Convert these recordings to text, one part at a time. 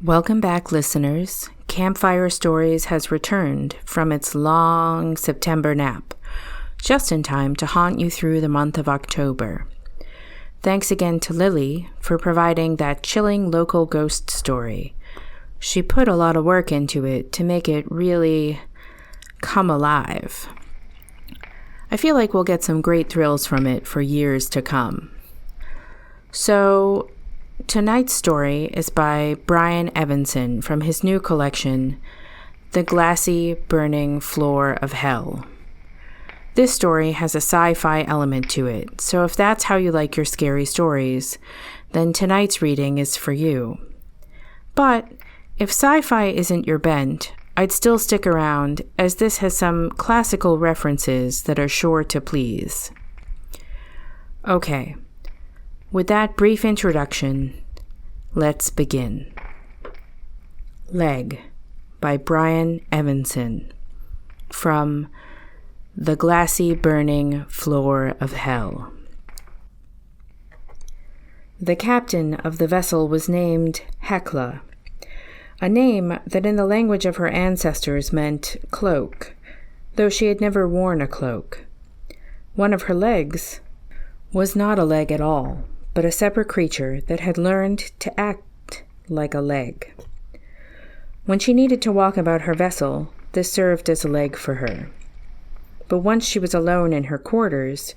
Welcome back, listeners. Campfire Stories has returned from its long September nap, just in time to haunt you through the month of October. Thanks again to Lily for providing that chilling local ghost story. She put a lot of work into it to make it really come alive. I feel like we'll get some great thrills from it for years to come. So, tonight's story is by Brian Evenson from his new collection, The Glassy Burning Floor of Hell. This story has a sci-fi element to it, so if that's how you like your scary stories, then tonight's reading is for you. But if sci-fi isn't your bent, I'd still stick around, as this has some classical references that are sure to please. Okay. With that brief introduction, let's begin. Leg by Brian Evenson from The Glassy Burning Floor of Hell. The captain of the vessel was named Hecla, a name that in the language of her ancestors meant cloak, though she had never worn a cloak. One of her legs was not a leg at all, but a separate creature that had learned to act like a leg. When she needed to walk about her vessel, this served as a leg for her. But once she was alone in her quarters,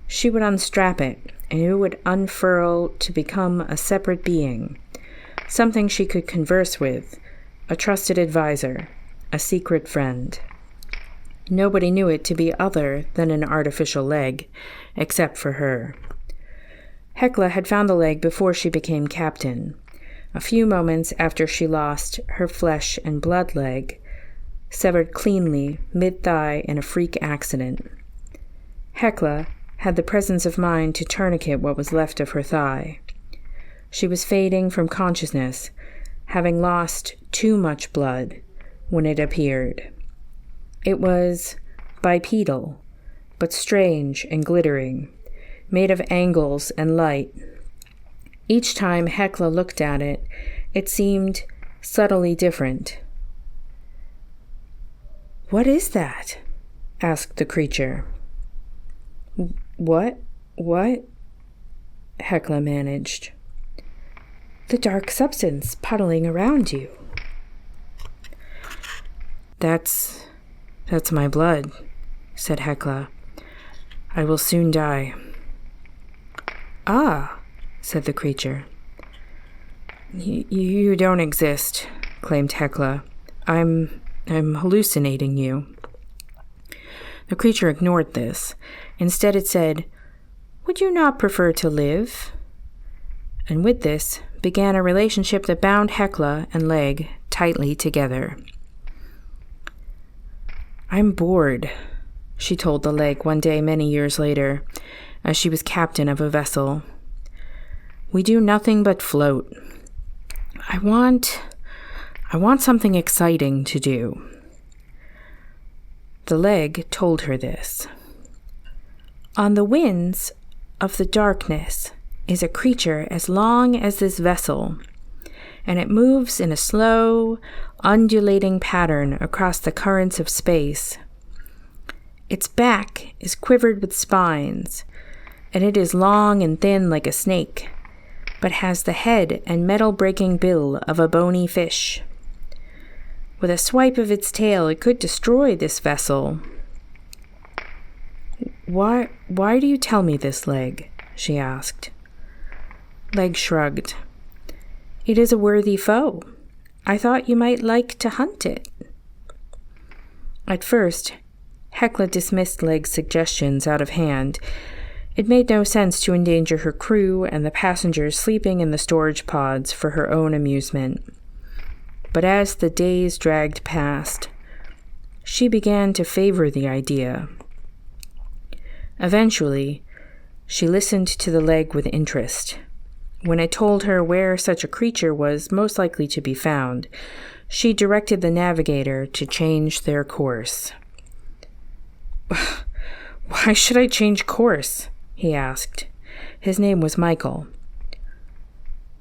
she would unstrap it, and it would unfurl to become a separate being, something she could converse with, a trusted advisor, a secret friend. Nobody knew it to be other than an artificial leg, except for her. Hecla had found the leg before she became captain, a few moments after she lost her flesh and blood leg, severed cleanly mid-thigh in a freak accident. Hecla had the presence of mind to tourniquet what was left of her thigh. She was fading from consciousness, having lost too much blood when it appeared. It was bipedal, but strange and glittering, made of angles and light. Each time Hecla looked at it, it seemed subtly different. "What is that?" asked the creature. What? Hecla managed. "The dark substance puddling around you." That's my blood," said Hecla. "I will soon die." "Ah," said the creature. You don't exist," claimed Hecla. I'm hallucinating you." The creature ignored this. Instead it said, "Would you not prefer to live?" And with this began a relationship that bound Hecla and Leg tightly together. "I'm bored," she told the Leg one day many years later, as she was captain of a vessel. "We do nothing but float. I want something exciting to do." The Leg told her this. "On the winds of the darkness is a creature as long as this vessel, and it moves in a slow, undulating pattern across the currents of space. Its back is quivered with spines, and it is long and thin like a snake, but has the head and metal-breaking bill of a bony fish. With a swipe of its tail, it could destroy this vessel." Why do you tell me this, Leg?" she asked. Leg shrugged. "It is a worthy foe. I thought you might like to hunt it." At first, Hecla dismissed Leg's suggestions out of hand. It made no sense to endanger her crew and the passengers sleeping in the storage pods for her own amusement. But as the days dragged past, she began to favor the idea. Eventually, she listened to the Leg with interest. When it told her where such a creature was most likely to be found, she directed the navigator to change their course. "Why should I change course?" he asked. His name was Michael.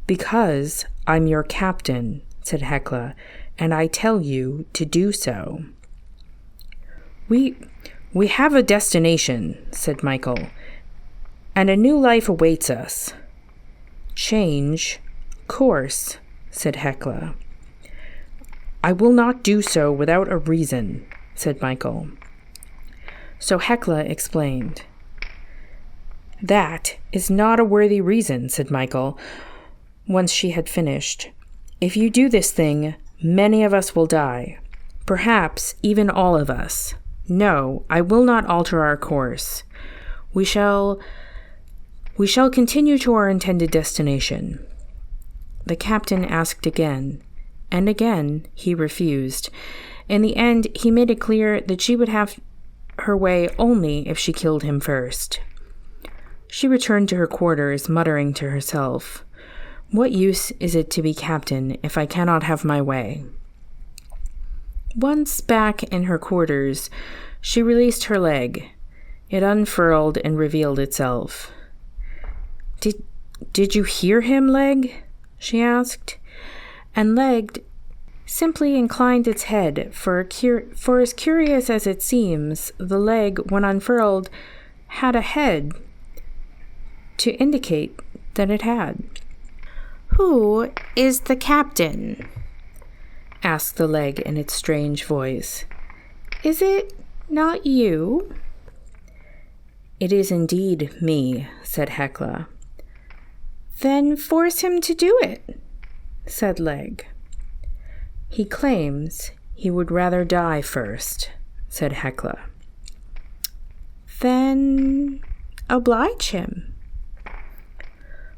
"Because I'm your captain," said Hecla, and I tell you to do so. We have a destination, said Michael, and a new life awaits us. Change course, said Hecla. I will not do so without a reason, said Michael. So Hecla explained. That is not a worthy reason, said Michael, once she had finished. If you do this thing, many of us will die. Perhaps even all of us. No, I will not alter our course. We shall continue to our intended destination. The captain asked again, and again he refused. In the end, he made it clear that she would have her way only if she killed him first. She returned to her quarters, muttering to herself, What use is it to be captain if I cannot have my way? Once back in her quarters, she released her leg. It unfurled and revealed itself. Did you hear him, Leg? She asked. And Leg simply inclined its head, for as curious as it seems, the leg, when unfurled, had a head to indicate that it had. Who is the captain? Asked the leg in its strange voice. Is it not you? It is indeed me, said Hecla. Then force him to do it, said Leg. He claims he would rather die first, said Hecla. Then oblige him.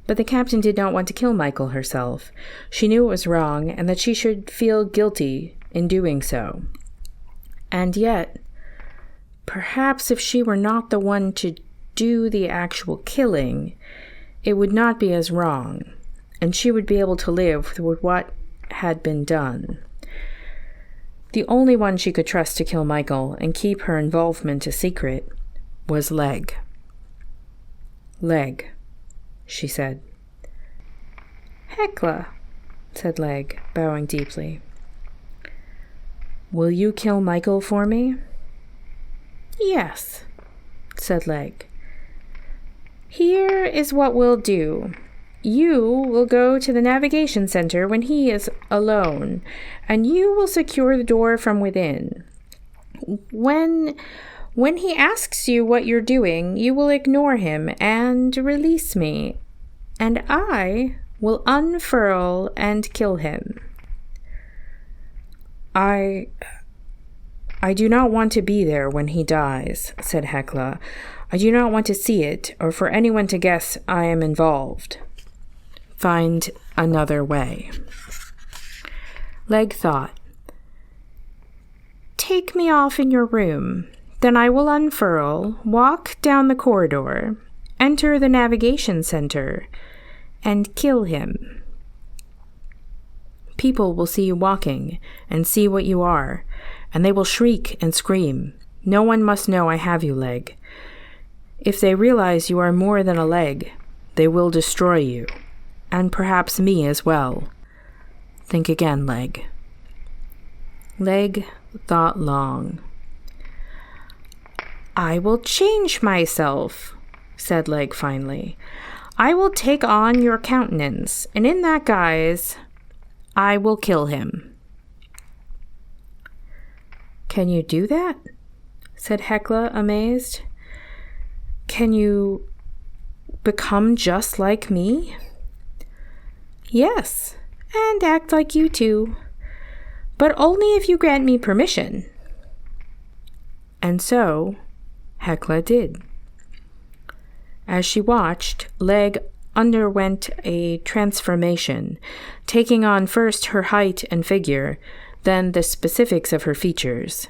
But the captain did not want to kill Michael herself. She knew it was wrong, and that she should feel guilty in doing so. And yet, perhaps if she were not the one to do the actual killing, it would not be as wrong, and she would be able to live with what had been done. The only one she could trust to kill Michael and keep her involvement a secret was Leg. Leg, she said. Hecla, said Leg, bowing deeply. Will you kill Michael for me? Yes, said Leg. Here is what we'll do. You will go to the navigation center when he is alone, and you will secure the door from within. When he asks you what you're doing, you will ignore him and release me, and I will unfurl and kill him. I do not want to be there when he dies, said Hecla. I do not want to see it, or for anyone to guess I am involved. Find another way. Leg thought. Take me off in your room. Then I will unfurl, walk down the corridor, enter the navigation center, and kill him. People will see you walking and see what you are, and they will shriek and scream. No one must know I have you, Leg. If they realize you are more than a leg, they will destroy you, and perhaps me as well. Think again, Leg. Leg thought long. I will change myself, said Leg finally. I will take on your countenance, and in that guise, I will kill him. Can you do that? Said Hecla, amazed. Can you become just like me? Yes, and act like you too, but only if you grant me permission. And so, Hecla did. As she watched, Leg underwent a transformation, taking on first her height and figure, then the specifics of her features.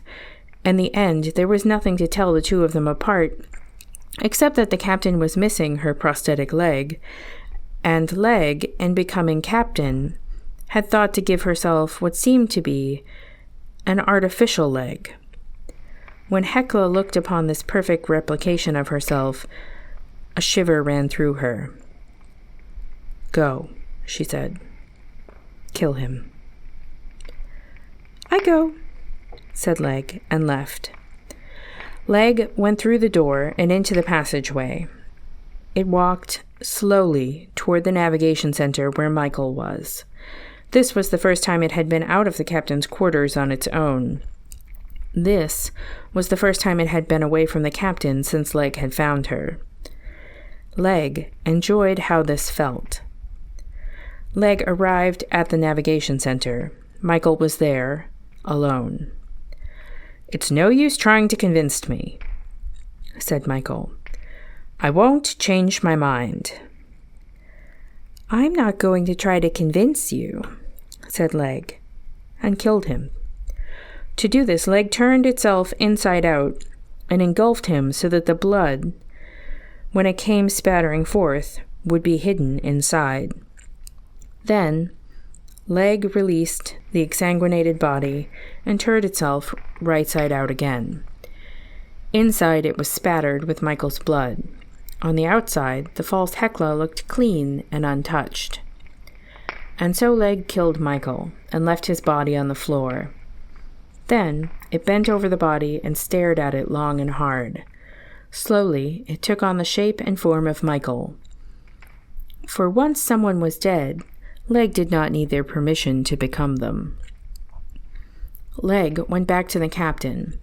In the end, there was nothing to tell the two of them apart, except that the captain was missing her prosthetic leg, and Leg, in becoming captain, had thought to give herself what seemed to be an artificial leg. When Hecla looked upon this perfect replication of herself, a shiver ran through her. Go, she said. Kill him. "I go," said Leg, and left. Leg went through the door and into the passageway. It walked slowly toward the navigation center where Michael was. This was the first time it had been out of the captain's quarters on its own. This was the first time it had been away from the captain since Leg had found her. Leg enjoyed how this felt. Leg arrived at the navigation center. Michael was there, alone. "It's no use trying to convince me," said Michael. "I won't change my mind." "I'm not going to try to convince you," said Leg, and killed him. To do this, Leg turned itself inside out and engulfed him so that the blood, when it came spattering forth, would be hidden inside. Then, Leg released the exsanguinated body and turned itself right side out again. Inside, it was spattered with Michael's blood. On the outside, the false Hecla looked clean and untouched. And so Leg killed Michael and left his body on the floor. Then it bent over the body and stared at it long and hard. Slowly, it took on the shape and form of Michael. For once someone was dead, Leg did not need their permission to become them. Leg went back to the captain.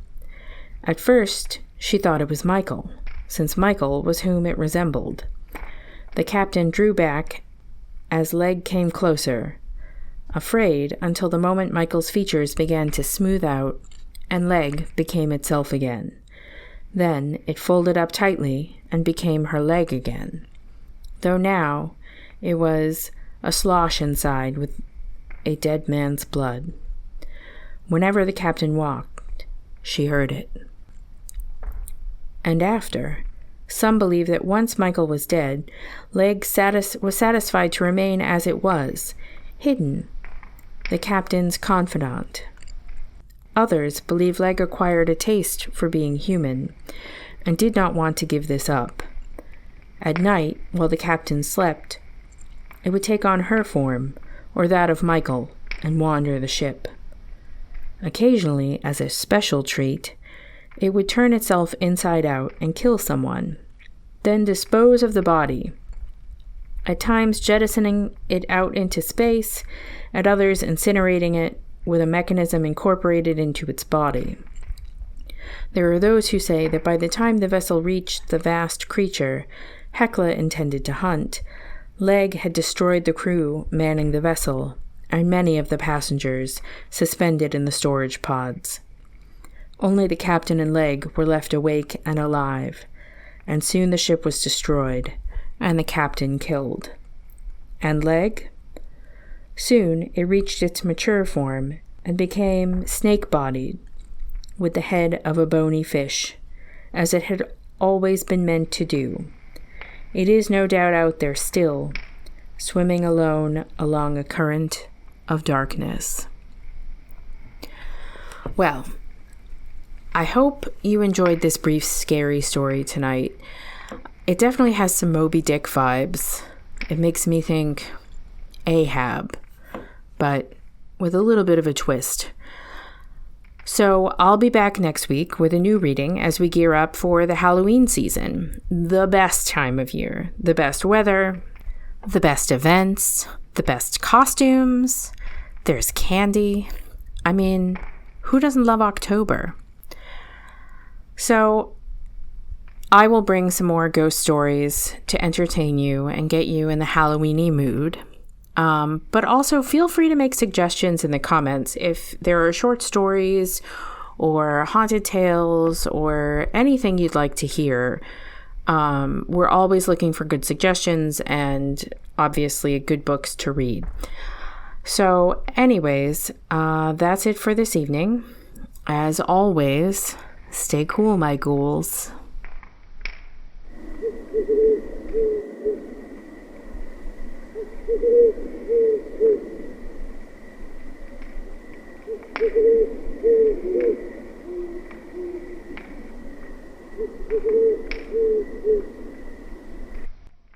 At first, she thought it was Michael, since Michael was whom it resembled. The captain drew back as Leg came closer, afraid until the moment Michael's features began to smooth out and Leg became itself again. Then it folded up tightly and became her leg again, though now it was a slosh inside with a dead man's blood. Whenever the captain walked, she heard it. And after, some believe that once Michael was dead, Leg was satisfied to remain as it was, hidden, the captain's confidant. Others believe Leg acquired a taste for being human and did not want to give this up. At night, while the captain slept, it would take on her form or that of Michael and wander the ship. Occasionally, as a special treat, it would turn itself inside out and kill someone, then dispose of the body, at times jettisoning it out into space, at others incinerating it with a mechanism incorporated into its body. There are those who say that by the time the vessel reached the vast creature Hecla intended to hunt, Leg had destroyed the crew manning the vessel and many of the passengers suspended in the storage pods. Only the captain and Leg were left awake and alive, and soon the ship was destroyed and the captain killed. And Leg? Soon it reached its mature form and became snake-bodied, with the head of a bony fish, as it had always been meant to do. It is no doubt out there still, swimming alone along a current of darkness. Well, I hope you enjoyed this brief, scary story tonight. It definitely has some Moby Dick vibes. It makes me think Ahab, but with a little bit of a twist. So I'll be back next week with a new reading as we gear up for the Halloween season. The best time of year, the best weather, the best events, the best costumes. There's candy. I mean, who doesn't love October? So I will bring some more ghost stories to entertain you and get you in the Halloween-y mood. But also feel free to make suggestions in the comments if there are short stories or haunted tales or anything you'd like to hear. We're always looking for good suggestions and obviously good books to read. So anyways, that's it for this evening. As always, stay cool, my ghouls.